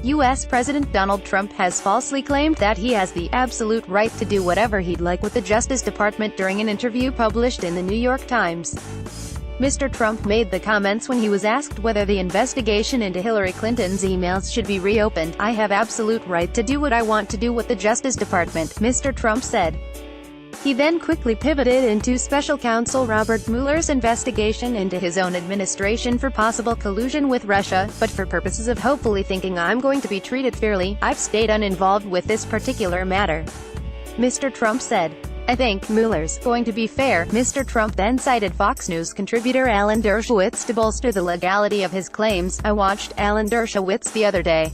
U.S. President Donald Trump has falsely claimed that he has the absolute right to do whatever he'd like with the Justice Department during an interview published in the New York Times. Mr. Trump made the comments when he was asked whether the investigation into Hillary Clinton's emails should be reopened. "I have absolute right to do what I want to do with the Justice Department," Mr. Trump said. He then quickly pivoted into special counsel Robert Mueller's investigation into his own administration for possible collusion with Russia, but for purposes of hopefully thinking I'm going to be treated fairly, I've stayed uninvolved with this particular matter, Mr. Trump said. "I think Mueller's going to be fair." Mr. Trump then cited Fox News contributor Alan Dershowitz to bolster the legality of his claims. "I watched Alan Dershowitz the other day,"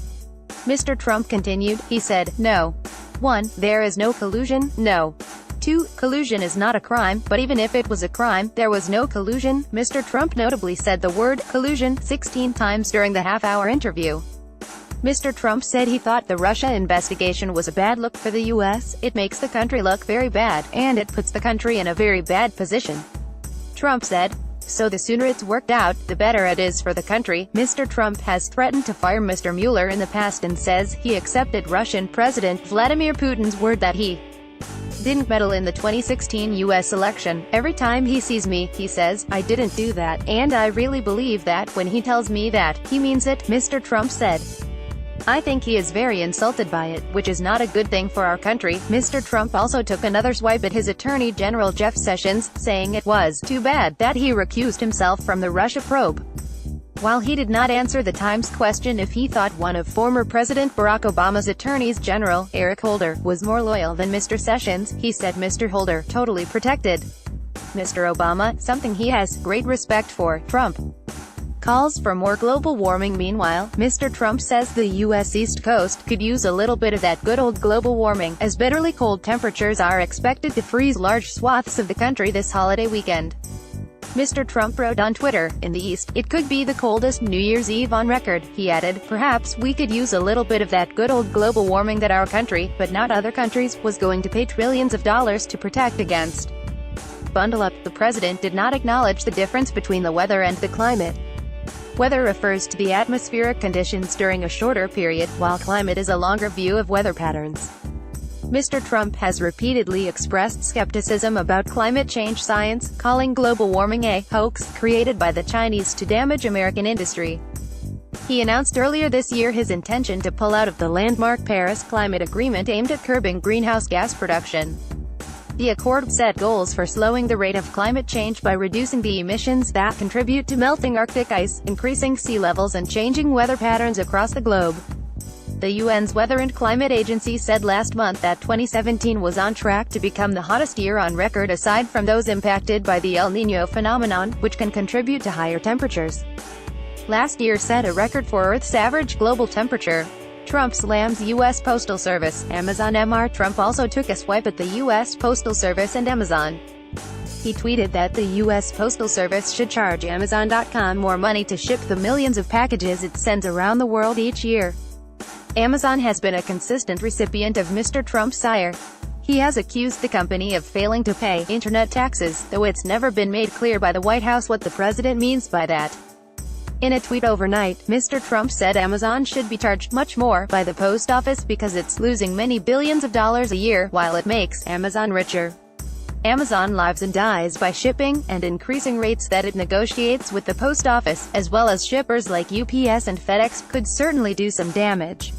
Mr. Trump continued. "He said, no. 1. There is no collusion. No. 2. Collusion is not a crime, but even if it was a crime, there was no collusion." Mr. Trump notably said the word collusion 16 times during the half-hour interview. Mr. Trump said he thought the Russia investigation was a bad look for the U.S., "It makes the country look very bad, and it puts the country in a very bad position." Trump said, "So the sooner it's worked out, the better it is for the country." Mr. Trump has threatened to fire Mr. Mueller in the past and says he accepted Russian President Vladimir Putin's word that he didn't meddle in the 2016 U.S. election. "Every time he sees me, he says, I didn't do that, and I really believe that when he tells me that, he means it," Mr. Trump said. "I think he is very insulted by it, which is not a good thing for our country." Mr. Trump also took another swipe at his Attorney General Jeff Sessions, saying it was too bad that he recused himself from the Russia probe. While he did not answer the Times question if he thought one of former President Barack Obama's attorneys general, Eric Holder, was more loyal than Mr. Sessions, he said Mr. Holder, totally protected Mr. Obama, something he has great respect for. Trump calls for more global warming. Meanwhile, Mr. Trump says the U.S. East Coast could use a little bit of that good old global warming, as bitterly cold temperatures are expected to freeze large swaths of the country this holiday weekend. Mr. Trump wrote on Twitter, "In the East, it could be the coldest New Year's Eve on record." He added, "Perhaps we could use a little bit of that good old global warming that our country, but not other countries, was going to pay trillions of dollars to protect against." Bundle up. The president did not acknowledge the difference between the weather and the climate. Weather refers to the atmospheric conditions during a shorter period, while climate is a longer view of weather patterns. Mr. Trump has repeatedly expressed skepticism about climate change science, calling global warming a hoax created by the Chinese to damage American industry. He announced earlier this year his intention to pull out of the landmark Paris Climate Agreement aimed at curbing greenhouse gas production. The accord set goals for slowing the rate of climate change by reducing the emissions that contribute to melting Arctic ice, increasing sea levels and changing weather patterns across the globe. The UN's Weather and Climate Agency said last month that 2017 was on track to become the hottest year on record aside from those impacted by the El Niño phenomenon, which can contribute to higher temperatures. Last year set a record for Earth's average global temperature. Trump slams U.S. Postal Service, Amazon. Mr. Trump also took a swipe at the U.S. Postal Service and Amazon. He tweeted that the U.S. Postal Service should charge Amazon.com more money to ship the millions of packages it sends around the world each year. Amazon has been a consistent recipient of Mr. Trump's ire. He has accused the company of failing to pay internet taxes, though it's never been made clear by the White House what the president means by that. In a tweet overnight, Mr. Trump said Amazon should be charged much more by the post office because it's losing many billions of dollars a year, while it makes Amazon richer. Amazon lives and dies by shipping, and increasing rates that it negotiates with the post office, as well as shippers like UPS and FedEx, could certainly do some damage.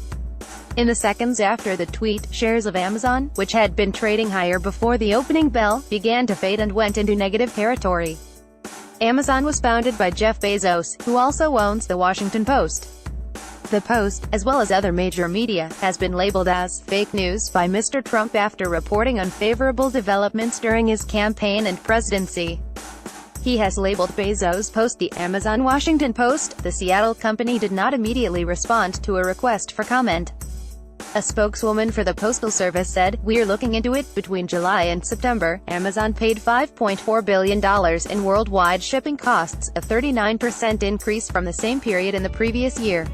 In the seconds after the tweet, shares of Amazon, which had been trading higher before the opening bell, began to fade and went into negative territory. Amazon was founded by Jeff Bezos, who also owns The Washington Post. The Post, as well as other major media, has been labeled as fake news by Mr. Trump after reporting unfavorable developments during his campaign and presidency. He has labeled Bezos' post the Amazon Washington Post. The Seattle company did not immediately respond to a request for comment. A spokeswoman for the Postal Service said, "We're looking into it." Between July and September, Amazon paid $5.4 billion in worldwide shipping costs, a 39% increase from the same period in the previous year.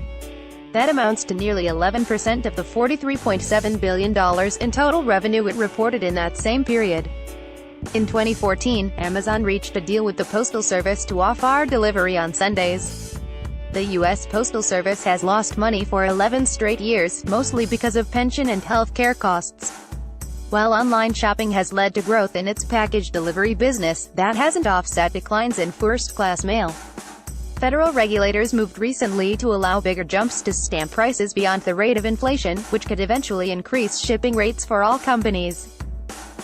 That amounts to nearly 11% of the $43.7 billion in total revenue it reported in that same period. In 2014, Amazon reached a deal with the Postal Service to offer delivery on Sundays. The U.S. Postal Service has lost money for 11 straight years, mostly because of pension and health care costs. While online shopping has led to growth in its package delivery business, that hasn't offset declines in first-class mail. Federal regulators moved recently to allow bigger jumps to stamp prices beyond the rate of inflation, which could eventually increase shipping rates for all companies.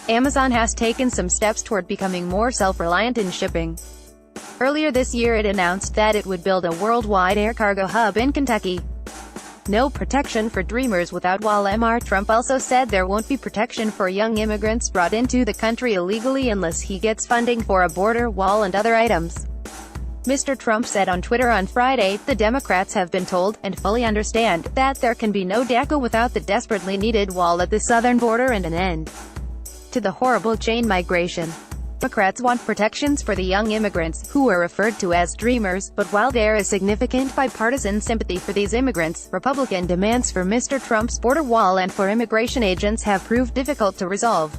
Amazon has taken some steps toward becoming more self-reliant in shipping. Earlier this year it announced that it would build a worldwide air cargo hub in Kentucky. No protection for dreamers without wall. Mr. Trump also said there won't be protection for young immigrants brought into the country illegally unless he gets funding for a border wall and other items. Mr. Trump said on Twitter on Friday, "The Democrats have been told, and fully understand, that there can be no DACA without the desperately needed wall at the southern border and an end to the horrible chain migration." Democrats want protections for the young immigrants, who are referred to as dreamers, but while there is significant bipartisan sympathy for these immigrants, Republican demands for Mr. Trump's border wall and for immigration agents have proved difficult to resolve.